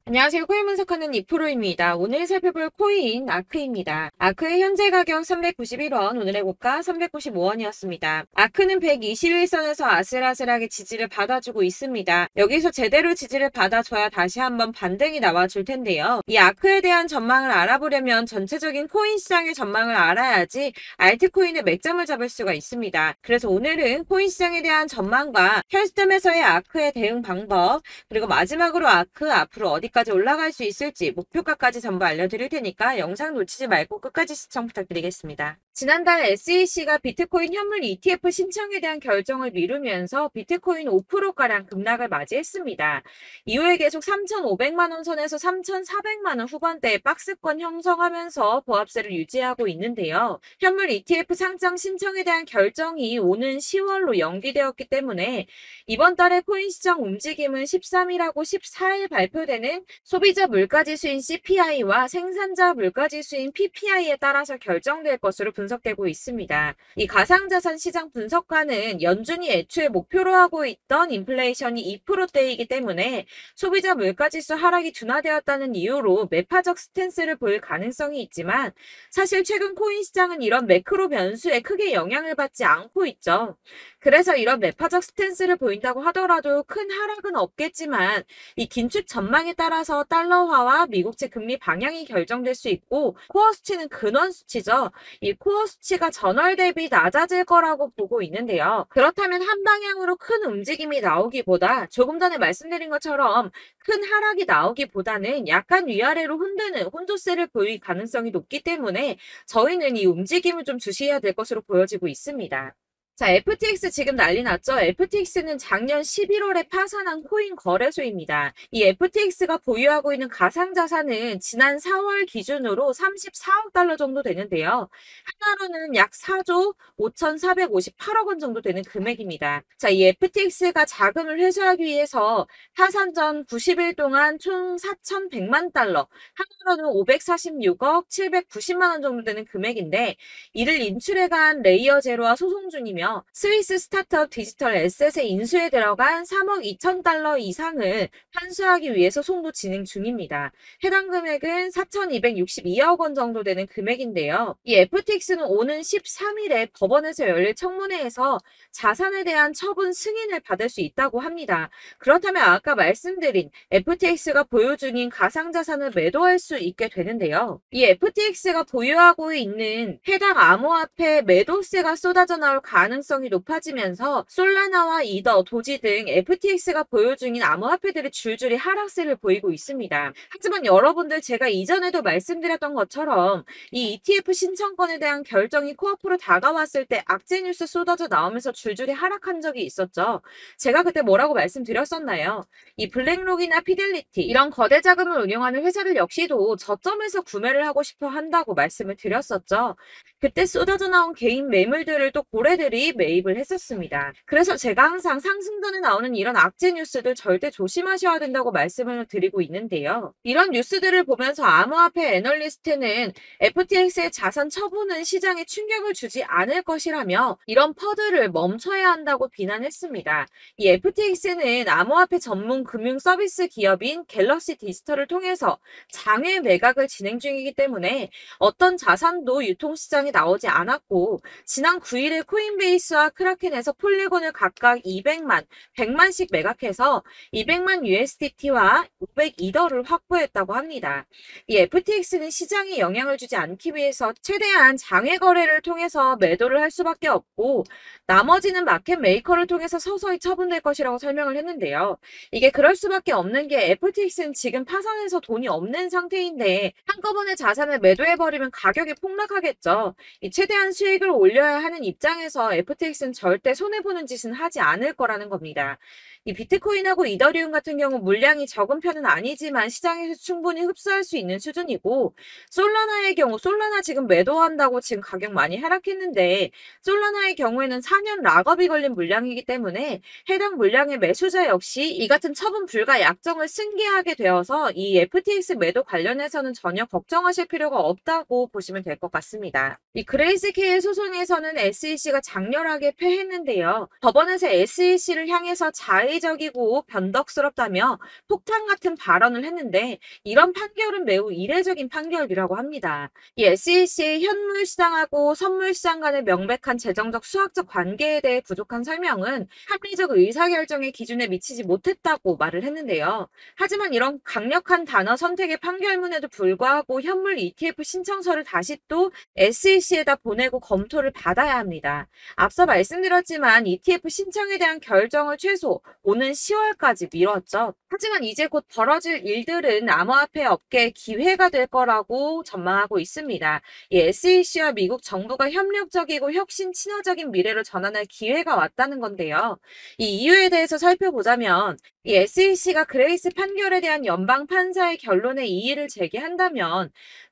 안녕하세요. 코인 분석하는 이프로입니다. 오늘 살펴볼 코인 아크입니다. 아크의 현재 가격 391원, 오늘의 고가 395원이었습니다. 아크는 121선에서 아슬아슬하게 지지를 받아주고 있습니다. 여기서 제대로 지지를 받아줘야 다시 한번 반등이 나와줄 텐데요. 이 아크에 대한 전망을 알아보려면 전체적인 코인 시장의 전망을 알아야지 알트코인의 맥점을 잡을 수가 있습니다. 그래서 오늘은 코인 시장에 대한 전망과 현 시점에서의 아크의 대응 방법, 그리고 마지막으로 아크 앞으로 어디까지 올라갈 수 있을지 목표가까지 전부 알려드릴 테니까 영상 놓치지 말고 끝까지 시청 부탁드리겠습니다. 지난달 SEC가 비트코인 현물 ETF 신청에 대한 결정을 미루면서 비트코인 5%가량 급락을 맞이했습니다. 이후에 계속 3,500만원 선에서 3,400만원 후반대의 박스권 형성하면서 보합세를 유지하고 있는데요. 현물 ETF 상장 신청에 대한 결정이 오는 10월로 연기되었기 때문에 이번 달의 코인 시장 움직임은 13일하고 14일 발표되는 소비자 물가지수인 CPI와 생산자 물가지수인 PPI에 따라서 결정될 것으로 분석되고 있습니다. 이 가상자산 시장 분석가는 연준이 애초에 목표로 하고 있던 인플레이션이 2%대이기 때문에 소비자 물가지수 하락이 둔화되었다는 이유로 매파적 스탠스를 보일 가능성이 있지만 사실 최근 코인 시장은 이런 매크로 변수에 크게 영향을 받지 않고 있죠. 그래서 이런 매파적 스탠스를 보인다고 하더라도 큰 하락은 없겠지만 이 긴축 전망에 따라서 달러화와 미국채 금리 방향이 결정될 수 있고 코어 수치는 근원 수치죠. 이 코어 수치가 전월 대비 낮아질 거라고 보고 있는데요. 그렇다면 한 방향으로 큰 움직임이 나오기보다 조금 전에 말씀드린 것처럼 큰 하락이 나오기보다는 약간 위아래로 흔드는 혼조세를 보일 가능성이 높기 때문에 저희는 이 움직임을 좀 주시해야 될 것으로 보여지고 있습니다. 자, FTX 지금 난리 났죠? FTX는 작년 11월에 파산한 코인 거래소입니다. 이 FTX가 보유하고 있는 가상자산은 지난 4월 기준으로 34억 달러 정도 되는데요. 하나로는 약 4조 5,458억 원 정도 되는 금액입니다. 자, 이 FTX가 자금을 회수하기 위해서 파산 전 90일 동안 총 4,100만 달러, 하나로는 546억 790만 원 정도 되는 금액인데 이를 인출해간 레이어 제로와 소송 중이며 스위스 스타트업 디지털 에셋의 인수에 들어간 3억 2천 달러 이상을 환수하기 위해서 소송도 진행 중입니다. 해당 금액은 4,262억 원 정도 되는 금액인데요. 이 FTX는 오는 13일에 법원에서 열릴 청문회에서 자산에 대한 처분 승인을 받을 수 있다고 합니다. 그렇다면 아까 말씀드린 FTX가 보유 중인 가상자산을 매도할 수 있게 되는데요. 이 FTX가 보유하고 있는 해당 암호화폐 매도세가 쏟아져 나올 가능성이 높아지면서 솔라나와 이더, 도지 등 FTX가 보유 중인 암호화폐들이 줄줄이 하락세를 보이고 있습니다. 하지만 여러분들 제가 이전에도 말씀드렸던 것처럼 이 ETF 신청권에 대한 결정이 코앞으로 다가왔을 때 악재 뉴스 쏟아져 나오면서 줄줄이 하락한 적이 있었죠. 제가 그때 뭐라고 말씀드렸었나요? 이 블랙록이나 피델리티 이런 거대 자금을 운용하는 회사들 역시도 저점에서 구매를 하고 싶어 한다고 말씀을 드렸었죠. 그때 쏟아져 나온 개인 매물들을 또 고래들이 매입을 했었습니다. 그래서 제가 항상 상승전에 나오는 이런 악재 뉴스들 절대 조심하셔야 된다고 말씀을 드리고 있는데요. 이런 뉴스들을 보면서 암호화폐 애널리스트는 FTX의 자산 처분은 시장에 충격을 주지 않을 것이라며 이런 퍼드를 멈춰야 한다고 비난했습니다. 이 FTX는 암호화폐 전문 금융 서비스 기업인 갤럭시 디지털을 통해서 장외 매각을 진행 중이기 때문에 어떤 자산도 유통시장에 나오지 않았고 지난 9일에 코인베이스와 크라켄에서 폴리곤을 각각 200만, 100만씩 매각해서 200만 USDT와 500이더를 확보했다고 합니다. 이 FTX는 시장에 영향을 주지 않기 위해서 최대한 장외 거래를 통해서 매도를 할 수밖에 없고 나머지는 마켓 메이커를 통해서 서서히 처분될 것이라고 설명을 했는데요. 이게 그럴 수밖에 없는 게 FTX는 지금 파산해서 돈이 없는 상태인데 한꺼번에 자산을 매도해버리면 가격이 폭락하겠죠. 이 최대한 수익을 올려야 하는 입장에서 FTX는 절대 손해보는 짓은 하지 않을 거라는 겁니다. 이 비트코인하고 이더리움 같은 경우 물량이 적은 편은 아니지만 시장에서 충분히 흡수할 수 있는 수준이고 솔라나의 경우 솔라나 지금 매도한다고 지금 가격 많이 하락했는데 솔라나의 경우에는 4년 락업이 걸린 물량이기 때문에 해당 물량의 매수자 역시 이 같은 처분 불가 약정을 승계하게 되어서 이 FTX 매도 관련해서는 전혀 걱정하실 필요가 없다고 보시면 될 것 같습니다. 이 그레이스케일 소송에서는 SEC가 장렬하게 패했는데요. 법원에서 SEC를 향해서 자의 인위적이고 변덕스럽다며 폭탄 같은 발언을 했는데 이런 판결은 매우 이례적인 판결이라고 합니다. 이 SEC의 현물 시장하고 선물 시장 간의 명백한 재정적 수학적 관계에 대해 부족한 설명은 합리적 의사결정의 기준에 미치지 못했다고 말을 했는데요. 하지만 이런 강력한 단어 선택의 판결문에도 불구하고 현물 ETF 신청서를 다시 또 SEC에다 보내고 검토를 받아야 합니다. 앞서 말씀드렸지만 ETF 신청에 대한 결정을 최소 오는 10월까지 미뤘죠. 하지만 이제 곧 벌어질 일들은 암호화폐 업계의 기회가 될 거라고 전망하고 있습니다. 이 SEC와 미국 정부가 협력적이고 혁신 친화적인 미래로 전환할 기회가 왔다는 건데요. 이 이유에 대해서 살펴보자면 이 SEC가 그레이스 판결에 대한 연방 판사의 결론에 이의를 제기한다면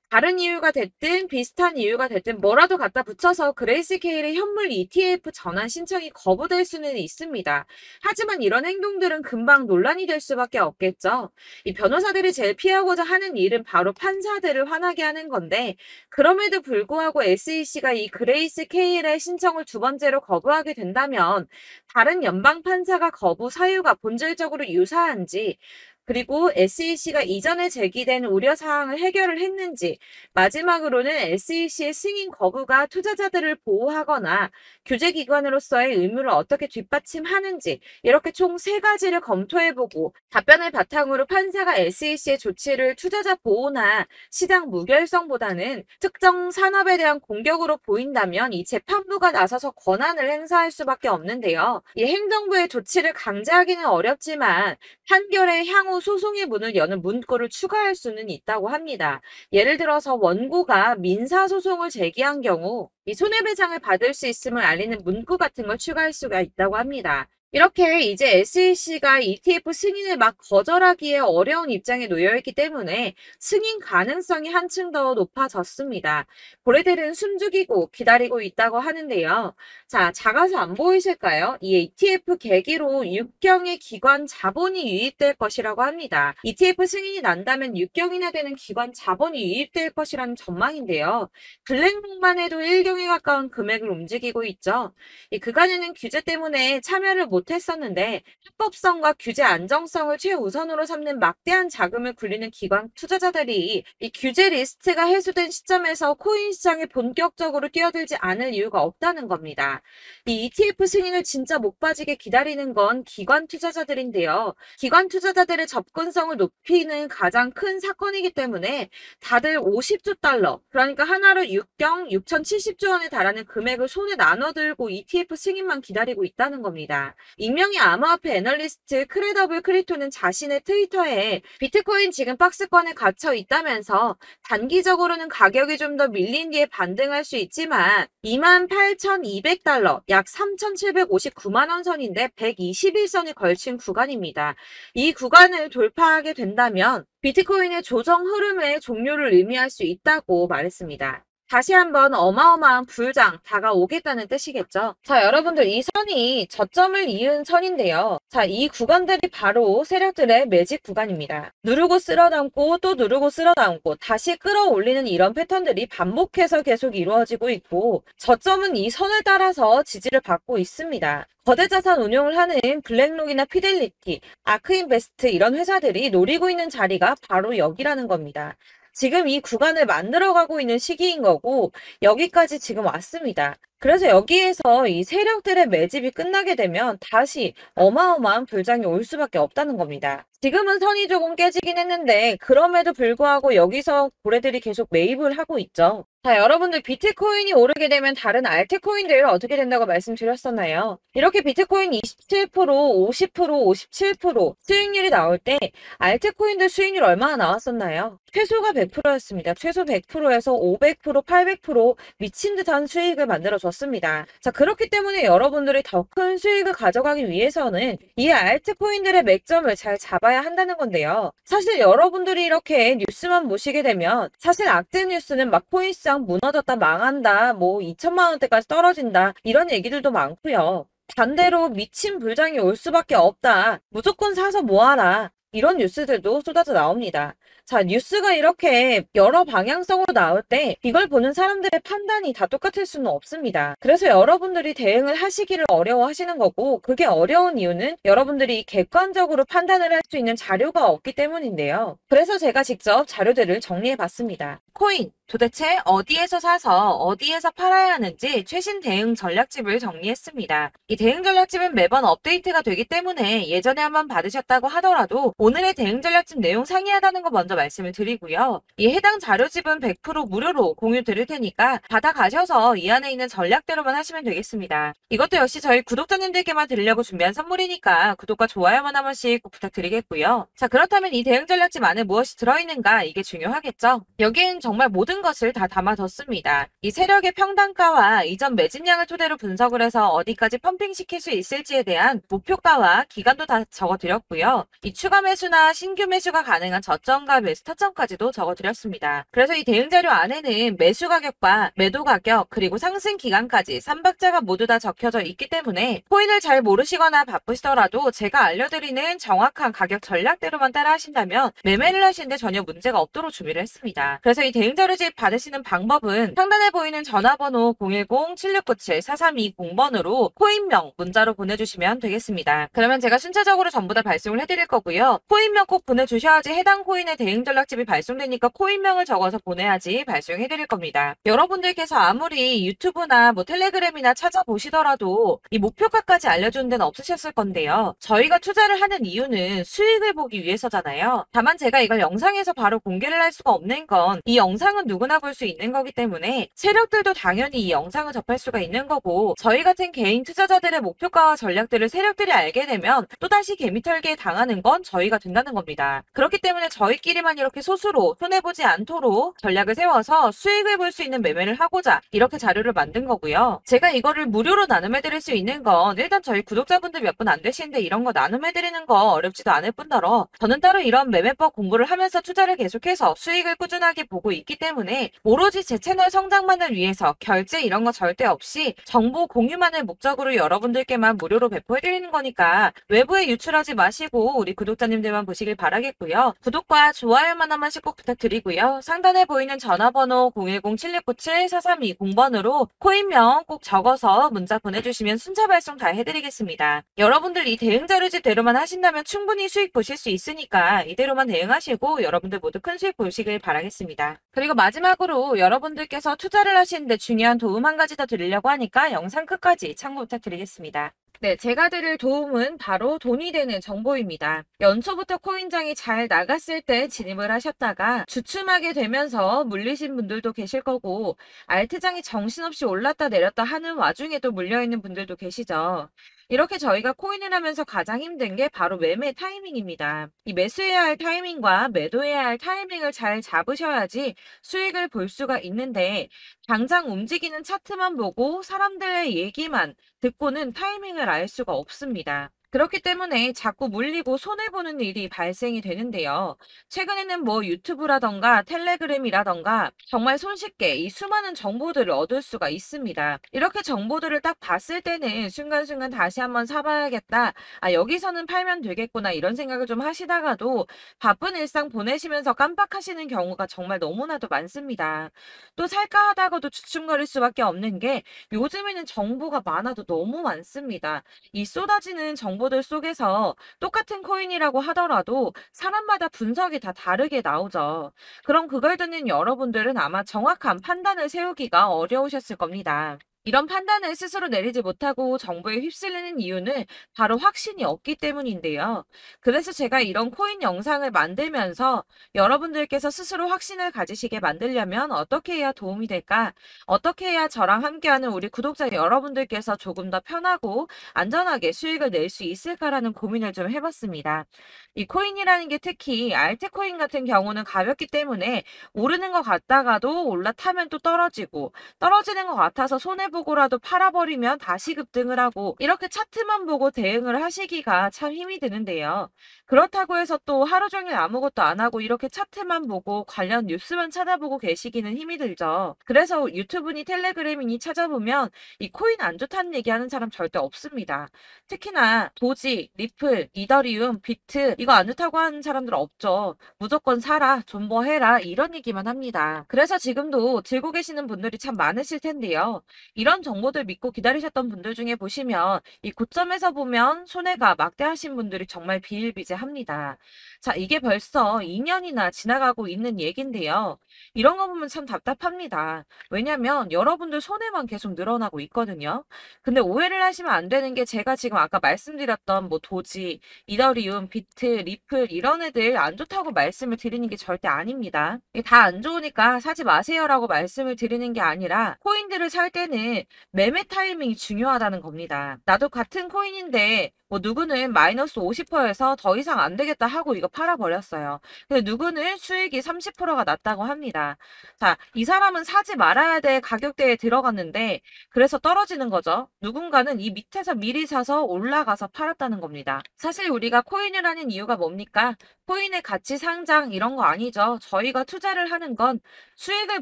다른 이유가 됐든 비슷한 이유가 됐든 뭐라도 갖다 붙여서 그레이스 케일의 현물 ETF 전환 신청이 거부될 수는 있습니다. 하지만 이런 행동들은 금방 논란이 될 수밖에 없겠죠. 이 변호사들이 제일 피하고자 하는 일은 바로 판사들을 화나게 하는 건데 그럼에도 불구하고 SEC가 이 그레이스 케일의 신청을 두 번째로 거부하게 된다면 다른 연방 판사가 거부 사유가 본질적으로 유사한지 그리고 SEC가 이전에 제기된 우려사항을 해결을 했는지, 마지막으로는 SEC의 승인 거부가 투자자들을 보호하거나 규제기관으로서의 의무를 어떻게 뒷받침하는지 이렇게 총 3가지를 검토해보고 답변을 바탕으로 판사가 SEC의 조치를 투자자 보호나 시장 무결성보다는 특정 산업에 대한 공격으로 보인다면 이 재판부가 나서서 권한을 행사할 수밖에 없는데요. 이 행정부의 조치를 강제하기는 어렵지만 판결의 향후 소송의 문을 여는 문구를 추가할 수는 있다고 합니다. 예를 들어서 원고가 민사소송을 제기한 경우 이 손해배상을 받을 수 있음을 알리는 문구 같은 걸 추가할 수가 있다고 합니다. 이렇게 이제 SEC가 ETF 승인을 막 거절하기에 어려운 입장에 놓여있기 때문에 승인 가능성이 한층 더 높아졌습니다. 고래들은 숨죽이고 기다리고 있다고 하는데요. 자, 작아서 안 보이실까요? 이 ETF 계기로 6경의 기관 자본이 유입될 것이라고 합니다. ETF 승인이 난다면 6경이나 되는 기관 자본이 유입될 것이라는 전망인데요. 블랙록만 해도 1경에 가까운 금액을 움직이고 있죠. 이 그간에는 규제 때문에 참여를 못했었는데 합법성과 규제 안정성을 최우선으로 삼는 막대한 자금을 굴리는 기관 투자자들이 이 규제 리스트가 해소된 시점에서 코인 시장에 본격적으로 뛰어들지 않을 이유가 없다는 겁니다. 이 ETF 승인을 진짜 목 빠지게 기다리는 건 기관 투자자들인데요. 기관 투자자들의 접근성을 높이는 가장 큰 사건이기 때문에 다들 50조 달러, 그러니까 하나로 6경 6,070조 원에 달하는 금액을 손에 나눠들고 ETF 승인만 기다리고 있다는 겁니다. 익명의 암호화폐 애널리스트 크레더블 크리토는 자신의 트위터에 비트코인 지금 박스권에 갇혀 있다면서 단기적으로는 가격이 좀 더 밀린 뒤에 반등할 수 있지만 28,200달러, 약 3,759만 원 선인데 121선이 걸친 구간입니다. 이 구간을 돌파하게 된다면 비트코인의 조정 흐름의 종료를 의미할 수 있다고 말했습니다. 다시 한번 어마어마한 불장 다가오겠다는 뜻이겠죠. 자, 여러분들 이 선이 저점을 이은 선인데요. 자, 이 구간들이 바로 세력들의 매직 구간입니다. 누르고 쓸어담고 또 누르고 쓸어담고 다시 끌어올리는 이런 패턴들이 반복해서 계속 이루어지고 있고 저점은 이 선을 따라서 지지를 받고 있습니다. 거대 자산 운용을 하는 블랙록이나 피델리티, 아크인베스트 이런 회사들이 노리고 있는 자리가 바로 여기라는 겁니다. 지금 이 구간을 만들어가고 있는 시기인 거고 여기까지 지금 왔습니다. 그래서 여기에서 이 세력들의 매집이 끝나게 되면 다시 어마어마한 불장이 올 수밖에 없다는 겁니다. 지금은 선이 조금 깨지긴 했는데 그럼에도 불구하고 여기서 고래들이 계속 매입을 하고 있죠. 자, 여러분들 비트코인이 오르게 되면 다른 알트코인들 어떻게 된다고 말씀드렸었나요? 이렇게 비트코인 27%, 50%, 57% 수익률이 나올 때 알트코인들 수익률 얼마나 나왔었나요? 최소가 100%였습니다. 최소 100%에서 500%, 800% 미친 듯한 수익을 만들어줬습니다. 자, 그렇기 때문에 여러분들이 더 큰 수익을 가져가기 위해서는 이 알트코인들의 맥점을 잘 잡아야 한다는 건데요. 사실 여러분들이 이렇게 뉴스만 보시게 되면 사실 악재 뉴스는 막 코인 시장 무너졌다, 망한다, 뭐 2천만 원대까지 떨어진다 이런 얘기들도 많고요. 반대로 미친 불장이 올 수밖에 없다. 무조건 사서 모아라. 이런 뉴스들도 쏟아져 나옵니다. 자, 뉴스가 이렇게 여러 방향성으로 나올 때 이걸 보는 사람들의 판단이 다 똑같을 수는 없습니다. 그래서 여러분들이 대응을 하시기를 어려워하시는 거고, 그게 어려운 이유는 여러분들이 객관적으로 판단을 할 수 있는 자료가 없기 때문인데요. 그래서 제가 직접 자료들을 정리해 봤습니다. 코인, 도대체 어디에서 사서 어디에서 팔아야 하는지 최신 대응 전략집을 정리했습니다. 이 대응 전략집은 매번 업데이트가 되기 때문에 예전에 한번 받으셨다고 하더라도 오늘의 대응 전략집 내용 상이하다는 거 먼저 말씀을 드리고요. 이 해당 자료집은 100% 무료로 공유 드릴 테니까 받아가셔서 이 안에 있는 전략대로만 하시면 되겠습니다. 이것도 역시 저희 구독자님들께만 드리려고 준비한 선물이니까 구독과 좋아요만 한 번씩 꼭 부탁드리겠고요. 자, 그렇다면 이 대응 전략집 안에 무엇이 들어있는가, 이게 중요하겠죠? 여기엔 정말 모든 것을 다 담아뒀습니다. 이 세력의 평단가와 이전 매집량을 토대로 분석을 해서 어디까지 펌핑시킬 수 있을지에 대한 목표가와 기간도 다 적어드렸고요. 이 추가 매수나 신규 매수가 가능한 저점과 매수 타점까지도 적어드렸습니다. 그래서 이 대응 자료 안에는 매수 가격과 매도 가격, 그리고 상승 기간까지 3박자가 모두 다 적혀져 있기 때문에 코인을 잘 모르시거나 바쁘시더라도 제가 알려드리는 정확한 가격 전략대로만 따라 하신다면 매매를 하시는데 전혀 문제가 없도록 준비를 했습니다. 그래서 이 대응 자료집 받으시는 방법은 상단에 보이는 전화번호 010-7697-4320번으로 코인명 문자로 보내주시면 되겠습니다. 그러면 제가 순차적으로 전부 다 발송을 해드릴 거고요. 코인명 꼭 보내주셔야지 해당 코인의 대응 전략집이 발송되니까 코인명을 적어서 보내야지 발송해드릴 겁니다. 여러분들께서 아무리 유튜브나 텔레그램이나 찾아보시더라도 이 목표가까지 알려주는 데는 없으셨을 건데요. 저희가 투자를 하는 이유는 수익을 보기 위해서잖아요. 다만 제가 이걸 영상에서 바로 공개를 할 수가 없는 건 이 영상은 누구나 볼 수 있는 거기 때문에 세력들도 당연히 이 영상을 접할 수가 있는 거고, 저희 같은 개인 투자자들의 목표가와 전략들을 세력들이 알게 되면 또다시 개미털기에 당하는 건 저희가 된다는 겁니다. 그렇기 때문에 저희끼리만 이렇게 소수로 손해보지 않도록 전략을 세워서 수익을 볼 수 있는 매매를 하고자 이렇게 자료를 만든 거고요. 제가 이거를 무료로 나눔해드릴 수 있는 건 일단 저희 구독자분들 몇 분 안 되시는데 이런 거 나눔해드리는 거 어렵지도 않을 뿐더러 저는 따로 이런 매매법 공부를 하면서 투자를 계속해서 수익을 꾸준하게 보고 있기 때문에 오로지 제 채널 성장만을 위해서 결제 이런 거 절대 없이 정보 공유만을 목적으로 여러분들께만 무료로 배포해드리는 거니까 외부에 유출하지 마시고 우리 구독자님들만 보시길 바라겠고요. 구독과 좋아요만 한 번씩 꼭 부탁드리고요. 상단에 보이는 전화번호 010-7697-4320번으로 코인명 꼭 적어서 문자 보내주시면 순차 발송 다 해드리겠습니다. 여러분들 이 대응 자료집대로만 하신다면 충분히 수익 보실 수 있으니까 이대로만 대응하시고 여러분들 모두 큰 수익 보시길 바라겠습니다. 그리고 마지막으로 여러분들께서 투자를 하시는데 중요한 도움 한 가지 더 드리려고 하니까 영상 끝까지 참고 부탁드리겠습니다. 네, 제가 드릴 도움은 바로 돈이 되는 정보입니다. 연초부터 코인장이 잘 나갔을 때 진입을 하셨다가 주춤하게 되면서 물리신 분들도 계실 거고, 알트장이 정신없이 올랐다 내렸다 하는 와중에도 물려있는 분들도 계시죠. 이렇게 저희가 코인을 하면서 가장 힘든 게 바로 매매 타이밍입니다. 이 매수해야 할 타이밍과 매도해야 할 타이밍을 잘 잡으셔야지 수익을 볼 수가 있는데, 당장 움직이는 차트만 보고 사람들의 얘기만 듣고는 타이밍을 알 수가 없습니다. 그렇기 때문에 자꾸 물리고 손해보는 일이 발생이 되는데요. 최근에는 유튜브라던가 텔레그램이라던가 정말 손쉽게 이 수많은 정보들을 얻을 수가 있습니다. 이렇게 정보들을 딱 봤을 때는 순간순간 다시 한번 사봐야겠다. 아, 여기서는 팔면 되겠구나. 이런 생각을 좀 하시다가도 바쁜 일상 보내시면서 깜빡하시는 경우가 정말 너무나도 많습니다. 또 살까 하다가도 주춤거릴 수밖에 없는 게 요즘에는 정보가 많아도 너무 많습니다. 이 쏟아지는 정보들 속에서 똑같은 코인이라고 하더라도 사람마다 분석이 다 다르게 나오죠. 그럼 그걸 듣는 여러분들은 아마 정확한 판단을 세우기가 어려우셨을 겁니다. 이런 판단을 스스로 내리지 못하고 정보에 휩쓸리는 이유는 바로 확신이 없기 때문인데요. 그래서 제가 이런 코인 영상을 만들면서 여러분들께서 스스로 확신을 가지시게 만들려면 어떻게 해야 도움이 될까? 어떻게 해야 저랑 함께하는 우리 구독자 여러분들께서 조금 더 편하고 안전하게 수익을 낼 수 있을까라는 고민을 좀 해봤습니다. 이 코인이라는 게 특히 알트코인 같은 경우는 가볍기 때문에 오르는 것 같다가도 올라타면 또 떨어지고, 떨어지는 것 같아서 손해보고라도 팔아버리면 다시 급등을 하고, 이렇게 차트만 보고 대응을 하시기가 참 힘이 드는데요. 그렇다고 해서 또 하루 종일 아무것도 안 하고 이렇게 차트만 보고 관련 뉴스만 찾아보고 계시기는 힘이 들죠. 그래서 유튜브니 텔레그램이니 찾아보면 이 코인 안 좋다는 얘기하는 사람 절대 없습니다. 특히나 도지, 리플, 이더리움, 비트 이거 안 좋다고 하는 사람들 없죠. 무조건 사라, 존버해라 이런 얘기만 합니다. 그래서 지금도 들고 계시는 분들이 참 많으실 텐데요. 이런 정보들 믿고 기다리셨던 분들 중에 보시면 이 고점에서 보면 손해가 막대하신 분들이 정말 비일비재합니다. 자, 이게 벌써 2년이나 지나가고 있는 얘긴데요. 이런 거 보면 참 답답합니다. 왜냐면 여러분들 손해만 계속 늘어나고 있거든요. 근데 오해를 하시면 안 되는 게 제가 지금 아까 말씀드렸던 뭐 도지, 이더리움, 비트, 리플 이런 애들 안 좋다고 말씀을 드리는 게 절대 아닙니다. 다 안 좋으니까 사지 마세요라고 말씀을 드리는 게 아니라 코인들을 살 때는 매매 타이밍이 중요하다는 겁니다. 나도 같은 코인인데 뭐 누구는 마이너스 50%에서 더 이상 안 되겠다 하고 이거 팔아버렸어요. 근데 누구는 수익이 30%가 났다고 합니다. 자, 이 사람은 사지 말아야 될 가격대에 들어갔는데 그래서 떨어지는 거죠. 누군가는 이 밑에서 미리 사서 올라가서 팔았다는 겁니다. 사실 우리가 코인을 하는 이유가 뭡니까? 코인의 가치 상장 이런 거 아니죠. 저희가 투자를 하는 건 수익을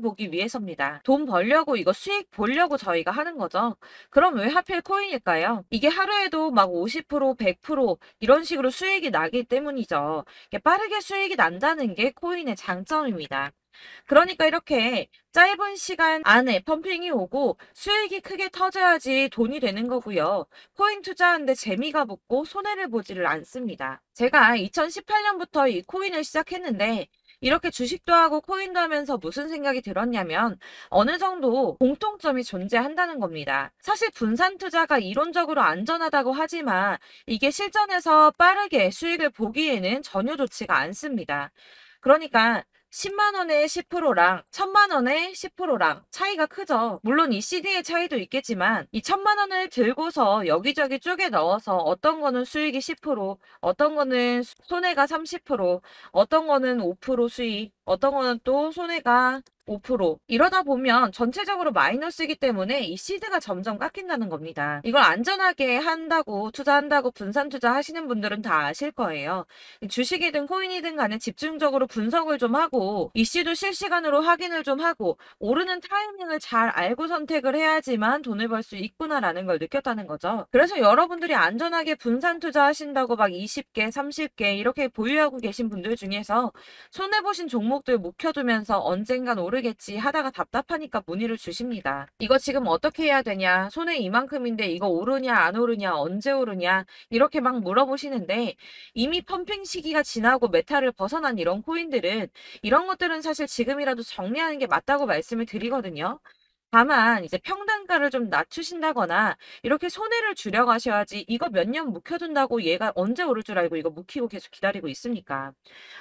보기 위해서입니다. 돈 벌려고 이거 수익 보려고 저희가 하는 거죠. 그럼 왜 하필 코인일까요? 이게 하루에도 막 50%, 100% 이런 식으로 수익이 나기 때문이죠. 이게 빠르게 수익이 난다는 게 코인의 장점입니다. 그러니까 이렇게 짧은 시간 안에 펌핑이 오고 수익이 크게 터져야지 돈이 되는 거고요. 코인 투자하는데 재미가 붙고 손해를 보지를 않습니다. 제가 2018년부터 이 코인을 시작했는데 이렇게 주식도 하고 코인도 하면서 무슨 생각이 들었냐면 어느 정도 공통점이 존재한다는 겁니다. 사실 분산 투자가 이론적으로 안전하다고 하지만 이게 실전에서 빠르게 수익을 보기에는 전혀 좋지가 않습니다. 그러니까 10만 원의 10%랑 1000만 원의 10%랑 차이가 크죠. 물론 이 CD의 차이도 있겠지만 이 1000만 원을 들고서 여기저기 쪼개 넣어서 어떤 거는 수익이 10%, 어떤 거는 손해가 30%, 어떤 거는 5% 수익, 어떤 거는 또 손해가 5% 이러다 보면 전체적으로 마이너스이기 때문에 이 시드가 점점 깎인다는 겁니다. 이걸 안전하게 한다고 투자한다고 분산 투자하시는 분들은 다 아실 거예요. 주식이든 코인이든 간에 집중적으로 분석을 좀 하고 이슈도 실시간으로 확인을 좀 하고 오르는 타이밍을 잘 알고 선택을 해야지만 돈을 벌 수 있구나라는 걸 느꼈다는 거죠. 그래서 여러분들이 안전하게 분산 투자하신다고 막 20개, 30개 이렇게 보유하고 계신 분들 중에서 손해보신 종목들 묵혀두면서 언젠간 오르겠지 하다가 답답하니까 문의를 주십니다. 이거 지금 어떻게 해야 되냐? 손해 이만큼인데 이거 오르냐 안 오르냐 언제 오르냐 이렇게 막 물어보시는데 이미 펌핑 시기가 지나고 메타를 벗어난 이런 코인들은 이런 것들은 사실 지금이라도 정리하는 게 맞다고 말씀을 드리거든요. 다만 이제 평단가를 좀 낮추신다거나 이렇게 손해를 줄여가셔야지 이거 몇 년 묵혀둔다고 얘가 언제 오를 줄 알고 이거 묵히고 계속 기다리고 있습니까?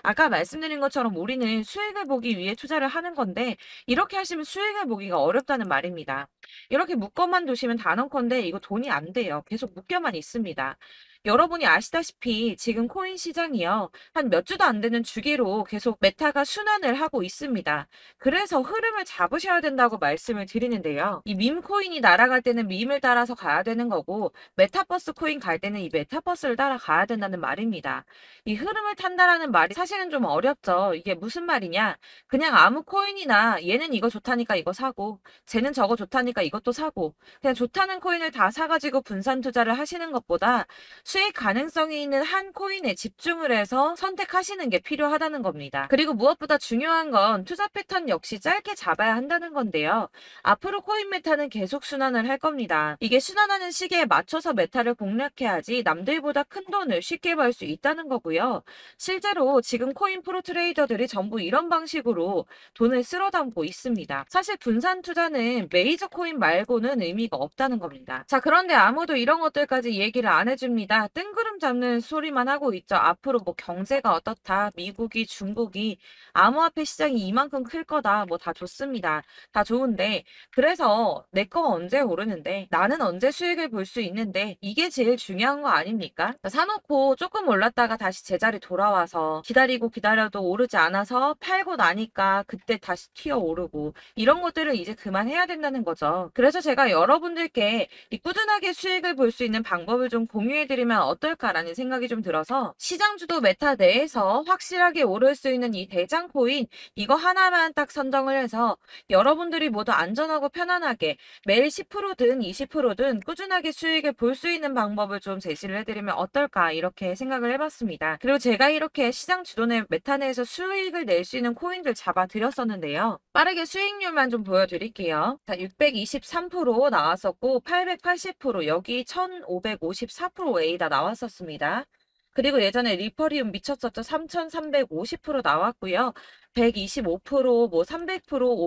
아까 말씀드린 것처럼 우리는 수익을 보기 위해 투자를 하는 건데 이렇게 하시면 수익을 보기가 어렵다는 말입니다. 이렇게 묶어만 두시면 단언컨대 이거 돈이 안 돼요. 계속 묶여만 있습니다. 여러분이 아시다시피 지금 코인 시장이요. 한 몇 주도 안 되는 주기로 계속 메타가 순환을 하고 있습니다. 그래서 흐름을 잡으셔야 된다고 말씀을 드리는데요. 이 밈 코인이 날아갈 때는 밈을 따라서 가야 되는 거고 메타버스 코인 갈 때는 이 메타버스를 따라가야 된다는 말입니다. 이 흐름을 탄다라는 말이 사실은 좀 어렵죠. 이게 무슨 말이냐? 그냥 아무 코인이나 얘는 이거 좋다니까 이거 사고 쟤는 저거 좋다니까 이것도 사고 그냥 좋다는 코인을 다 사가지고 분산 투자를 하시는 것보다 수익 가능성이 있는 한 코인에 집중을 해서 선택하시는 게 필요하다는 겁니다. 그리고 무엇보다 중요한 건 투자 패턴 역시 짧게 잡아야 한다는 건데요. 앞으로 코인 메타는 계속 순환을 할 겁니다. 이게 순환하는 시기에 맞춰서 메타를 공략해야지 남들보다 큰 돈을 쉽게 벌 수 있다는 거고요. 실제로 지금 코인 프로 트레이더들이 전부 이런 방식으로 돈을 쓸어 담고 있습니다. 사실 분산 투자는 메이저 코인 말고는 의미가 없다는 겁니다. 자, 그런데 아무도 이런 것들까지 얘기를 안 해줍니다. 뜬구름 잡는 소리만 하고 있죠. 앞으로 뭐 경제가 어떻다, 미국이, 중국이, 암호화폐 시장이 이만큼 클 거다, 뭐 다 좋습니다. 다 좋은데, 그래서 내 거가 언제 오르는데, 나는 언제 수익을 볼 수 있는데, 이게 제일 중요한 거 아닙니까? 사놓고 조금 올랐다가 다시 제자리 돌아와서 기다리고 기다려도 오르지 않아서 팔고 나니까 그때 다시 튀어 오르고, 이런 것들을 이제 그만해야 된다는 거죠. 그래서 제가 여러분들께 이 꾸준하게 수익을 볼 수 있는 방법을 좀 공유해드리면 해보시면 어떨까라는 생각이 좀 들어서 시장 주도 메타 내에서 확실하게 오를 수 있는 이 대장 코인 이거 하나만 딱 선정을 해서 여러분들이 모두 안전하고 편안하게 매일 10%든 20%든 꾸준하게 수익을 볼 수 있는 방법을 좀 제시를 해드리면 어떨까 이렇게 생각을 해봤습니다. 그리고 제가 이렇게 시장 주도내 메타 내에서 수익을 낼 수 있는 코인들 잡아드렸었는데요. 빠르게 수익률만 좀 보여드릴게요. 자, 623% 나왔었고 880% 여기 1554%A다 나왔었습니다. 그리고 예전에 리퍼리움 미쳤었죠. 3350% 나왔고요. 125%, 뭐 300%,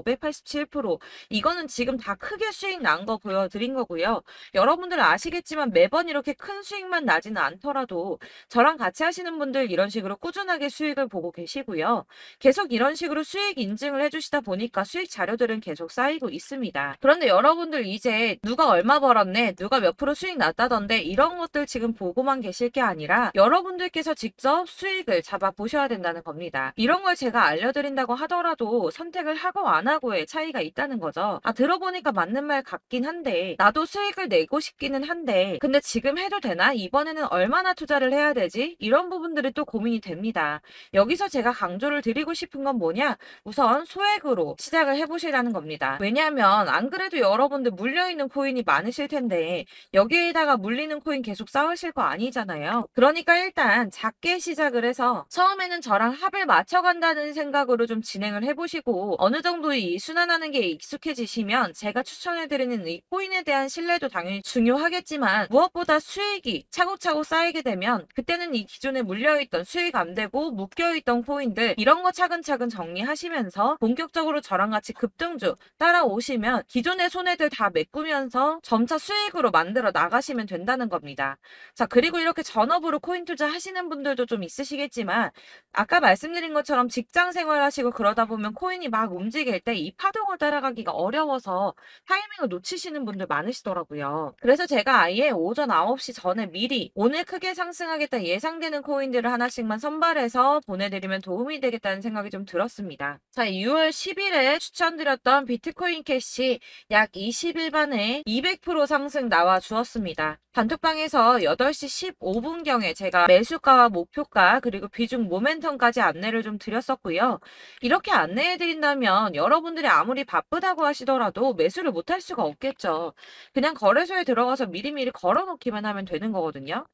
587% 이거는 지금 다 크게 수익 난 거 보여드린 거고요. 여러분들은 아시겠지만 매번 이렇게 큰 수익만 나지는 않더라도 저랑 같이 하시는 분들 이런 식으로 꾸준하게 수익을 보고 계시고요. 계속 이런 식으로 수익 인증을 해주시다 보니까 수익 자료들은 계속 쌓이고 있습니다. 그런데 여러분들 이제 누가 얼마 벌었네, 누가 몇 프로 수익 났다던데 이런 것들 지금 보고만 계실 게 아니라 여러분들께서 직접 수익을 잡아 보셔야 된다는 겁니다. 이런 걸 제가 알려드린다고 하더라도 선택을 하고 안 하고의 차이가 있다는 거죠. 아, 들어보니까 맞는 말 같긴 한데 나도 수익을 내고 싶기는 한데 근데 지금 해도 되나? 이번에는 얼마나 투자를 해야 되지? 이런 부분들이 또 고민이 됩니다. 여기서 제가 강조를 드리고 싶은 건 뭐냐? 우선 소액으로 시작을 해보시라는 겁니다. 왜냐하면 안 그래도 여러분들 물려있는 코인이 많으실 텐데 여기에다가 물리는 코인 계속 쌓으실 거 아니잖아요. 그러니까 일단 작게 시작을 해서 처음에는 저랑 합을 맞춰간다는 생각으로 좀 진행을 해보시고 어느 정도 이 순환하는 게 익숙해지시면 제가 추천해드리는 이 코인에 대한 신뢰도 당연히 중요하겠지만 무엇보다 수익이 차곡차곡 쌓이게 되면 그때는 이 기존에 물려있던 수익 안 되고 묶여있던 코인들 이런 거 차근차근 정리하시면서 본격적으로 저랑 같이 급등주 따라오시면 기존의 손해들 다 메꾸면서 점차 수익으로 만들어 나가시면 된다는 겁니다. 자, 그리고 이렇게 전업으로 코인 투자 하시는 분들도 좀 있으시겠지만 아까 말씀드린 것처럼 직장 생활하시고 그러다 보면 코인이 막 움직일 때 이 파동을 따라가기가 어려워서 타이밍을 놓치시는 분들 많으시더라고요. 그래서 제가 아예 오전 9시 전에 미리 오늘 크게 상승하겠다 예상되는 코인들을 하나씩만 선발해서 보내드리면 도움이 되겠다는 생각이 좀 들었습니다. 자, 6월 10일에 추천드렸던 비트코인 캐시 약 20일 만에 200% 상승 나와 주었습니다. 단톡방에서 8시 15분경에 제가 매수가와 목표가 그리고 비중 모멘텀까지 안내를 좀 드렸었고요. 이렇게 안내해드린다면 여러분들이 아무리 바쁘다고 하시더라도 매수를 못할 수가 없겠죠. 그냥 거래소에 들어가서 미리미리 걸어놓기만 하면 되는 거거든요.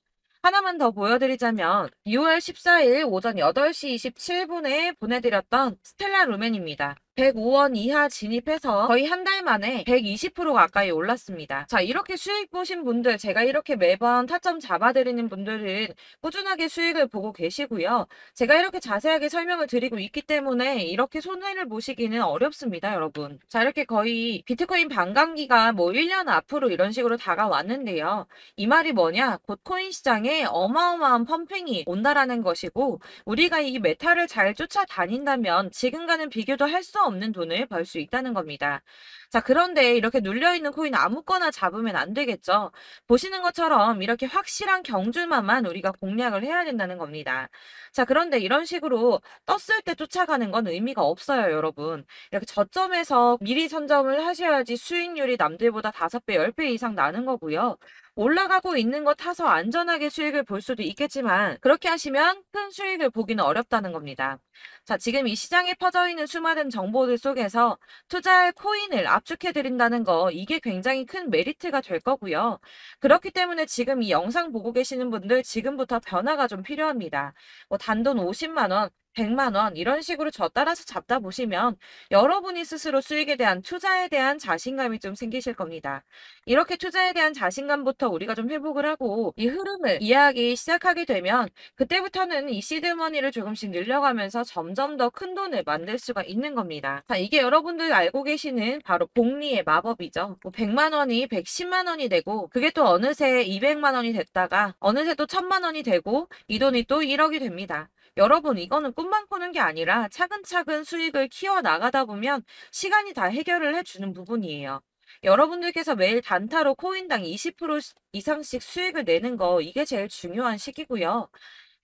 하나만 더 보여드리자면 6월 14일 오전 8시 27분에 보내드렸던 스텔라 루멘입니다. 105원 이하 진입해서 거의 한 달 만에 120% 가까이 올랐습니다. 자, 이렇게 수익 보신 분들, 제가 이렇게 매번 타점 잡아드리는 분들은 꾸준하게 수익을 보고 계시고요. 제가 이렇게 자세하게 설명을 드리고 있기 때문에 이렇게 손해를 보시기는 어렵습니다, 여러분. 자, 이렇게 거의 비트코인 반감기가 뭐 1년 앞으로 이런 식으로 다가왔는데요. 이 말이 뭐냐? 곧 코인 시장에 어마어마한 펌핑이 온다라는 것이고 우리가 이 메타를 잘 쫓아다닌다면 지금과는 비교도 할 수 없는 돈을 벌 수 있다는 겁니다. 자, 그런데 이렇게 눌려있는 코인 아무거나 잡으면 안 되겠죠. 보시는 것처럼 이렇게 확실한 경주만만 우리가 공략을 해야 된다는 겁니다. 자, 그런데 이런 식으로 떴을 때 쫓아가는 건 의미가 없어요, 여러분. 이렇게 저점에서 미리 선점을 하셔야지 수익률이 남들보다 5배, 10배 이상 나는 거고요. 올라가고 있는 거 타서 안전하게 수익을 볼 수도 있겠지만 그렇게 하시면 큰 수익을 보기는 어렵다는 겁니다. 자, 지금 이 시장에 퍼져 있는 수많은 정보들 속에서 투자할 코인을 압축해드린다는 거 이게 굉장히 큰 메리트가 될 거고요. 그렇기 때문에 지금 이 영상 보고 계시는 분들 지금부터 변화가 좀 필요합니다. 뭐 단돈 50만 원, 100만 원 이런 식으로 저 따라서 잡다 보시면 여러분이 스스로 수익에 대한 투자에 대한 자신감이 좀 생기실 겁니다. 이렇게 투자에 대한 자신감부터 우리가 좀 회복을 하고 이 흐름을 이해하기 시작하게 되면 그때부터는 이 시드머니를 조금씩 늘려가면서 점점 더 큰 돈을 만들 수가 있는 겁니다. 자, 이게 여러분들 알고 계시는 바로 복리의 마법이죠. 뭐 100만 원이 110만 원이 되고 그게 또 어느새 200만 원이 됐다가 어느새 또 1000만 원이 되고 이 돈이 또 1억이 됩니다. 여러분, 이거는 꿈만 꾸는 게 아니라 차근차근 수익을 키워나가다 보면 시간이 다 해결을 해주는 부분이에요. 여러분들께서 매일 단타로 코인당 20% 이상씩 수익을 내는 거 이게 제일 중요한 시기고요.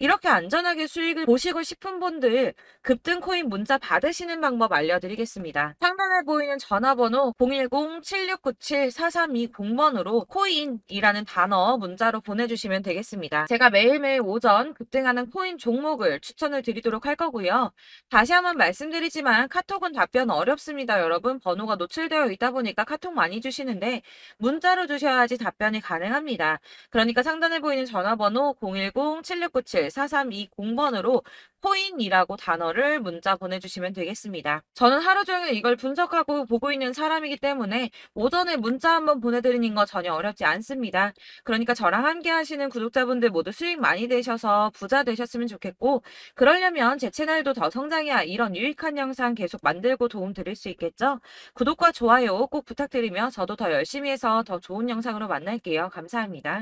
이렇게 안전하게 수익을 보시고 싶은 분들 급등 코인 문자 받으시는 방법 알려드리겠습니다. 상단 상단에 보이는 전화번호 010-7697-4320번으로 코인이라는 단어 문자로 보내주시면 되겠습니다. 제가 매일매일 오전 급등하는 코인 종목을 추천을 드리도록 할 거고요. 다시 한번 말씀드리지만 카톡은 답변 어렵습니다. 여러분 번호가 노출되어 있다 보니까 카톡 많이 주시는데 문자로 주셔야지 답변이 가능합니다. 그러니까 상단에 보이는 전화번호 010-7697-4320번으로 코인이라고 단어를 문자 보내주시면 되겠습니다. 저는 하루 종일 이걸 분석하고 보고 있는 사람이기 때문에 오전에 문자 한번 보내드리는 거 전혀 어렵지 않습니다. 그러니까 저랑 함께 하시는 구독자분들 모두 수익 많이 되셔서 부자 되셨으면 좋겠고, 그러려면 제 채널도 더 성장해야 이런 유익한 영상 계속 만들고 도움 드릴 수 있겠죠? 구독과 좋아요 꼭 부탁드리며 저도 더 열심히 해서 더 좋은 영상으로 만날게요. 감사합니다.